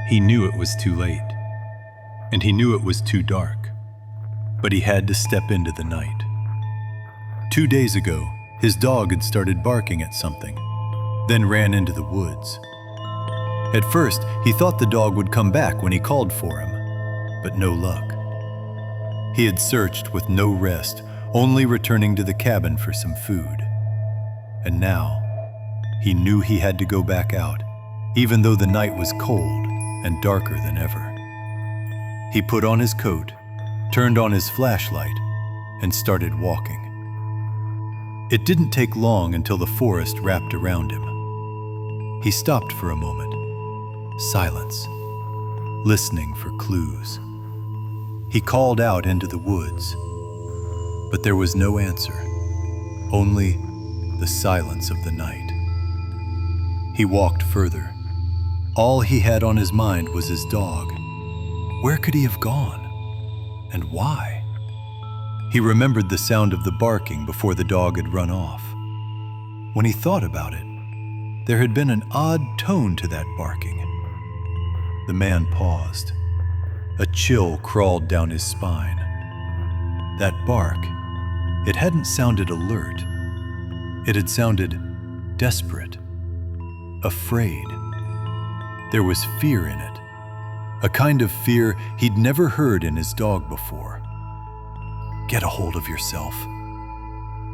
He knew it was too late, and he knew it was too dark, but he had to step into the night. 2 days ago, his dog had started barking at something, then ran into the woods. At first, he thought the dog would come back when he called for him, but no luck. He had searched with no rest, only returning to the cabin for some food. And now, he knew he had to go back out, even though the night was cold and darker than ever. He put on his coat, turned on his flashlight, and started walking. It didn't take long until the forest wrapped around him. He stopped for a moment. Silence, listening for clues. He called out into the woods, but there was no answer, only the silence of the night. He walked further. All he had on his mind was his dog. Where could he have gone? And why? He remembered the sound of the barking before the dog had run off. When he thought about it, there had been an odd tone to that barking. The man paused. A chill crawled down his spine. That bark, it hadn't sounded alert. It had sounded desperate, afraid. There was fear in it, a kind of fear he'd never heard in his dog before. Get a hold of yourself.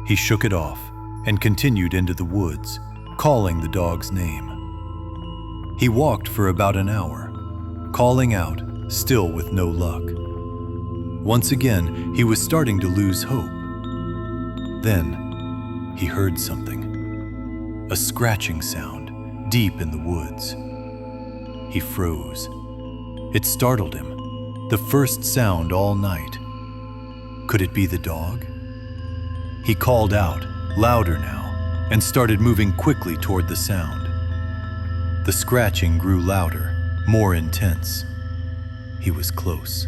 He shook it off and continued into the woods, calling the dog's name. He walked for about an hour, calling out, still with no luck. Once again, he was starting to lose hope. Then, he heard something. A scratching sound, deep in the woods. He froze. It startled him, the first sound all night. Could it be the dog? He called out, louder now, and started moving quickly toward the sound. The scratching grew louder, more intense. He was close.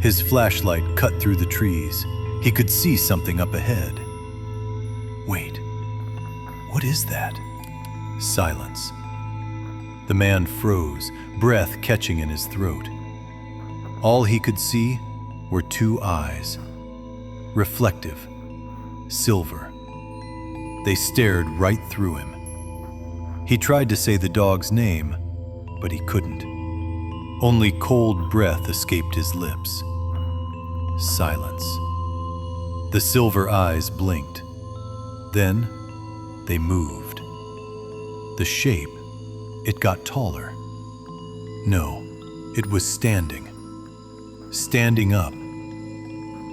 His flashlight cut through the trees. He could see something up ahead. Wait, what is that? Silence. The man froze, breath catching in his throat. All he could see were two eyes, reflective, silver. They stared right through him. He tried to say the dog's name, but he couldn't. Only cold breath escaped his lips. Silence. The silver eyes blinked. Then they moved. The shape, it got taller. No, it was standing. Standing up.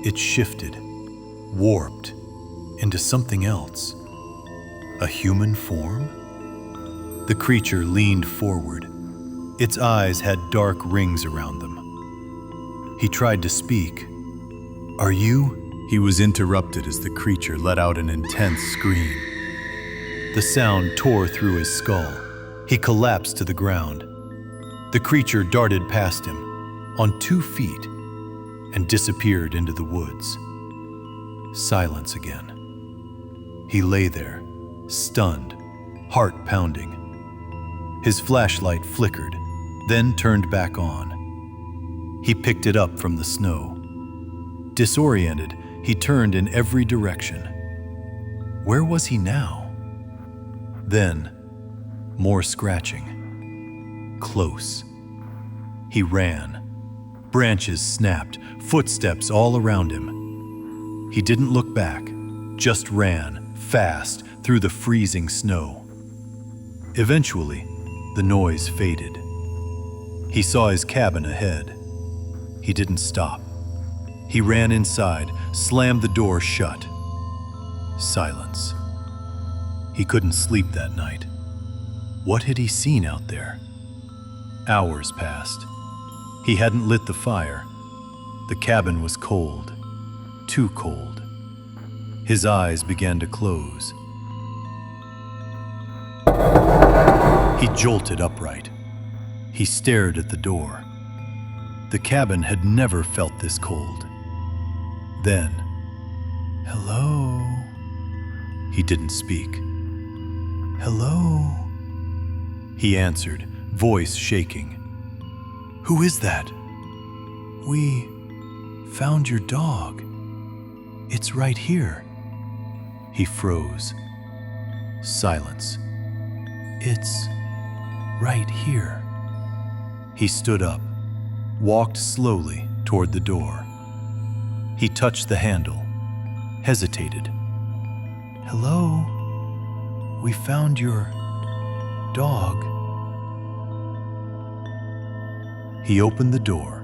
It shifted, warped, into something else. A human form? The creature leaned forward. Its eyes had dark rings around them. He tried to speak. "Are you?" He was interrupted as the creature let out an intense scream. The sound tore through his skull. He collapsed to the ground. The creature darted past him, on 2 feet, and disappeared into the woods. Silence again. He lay there, stunned, heart pounding. His flashlight flickered, then turned back on. He picked it up from the snow. Disoriented, he turned in every direction. Where was he now? Then, more scratching. Close. He ran. Branches snapped, footsteps all around him. He didn't look back, just ran, fast, through the freezing snow. Eventually, the noise faded. He saw his cabin ahead. He didn't stop. He ran inside, slammed the door shut. Silence. He couldn't sleep that night. What had he seen out there? Hours passed. He hadn't lit the fire. The cabin was cold, too cold. His eyes began to close. He jolted upright. He stared at the door. The cabin had never felt this cold. Then, "Hello?" He didn't speak. "Hello?" He answered, voice shaking. Who is that? We found your dog. It's right here. He froze. Silence. It's right here. He stood up, walked slowly toward the door. He touched the handle, hesitated. Hello? We found your dog. He opened the door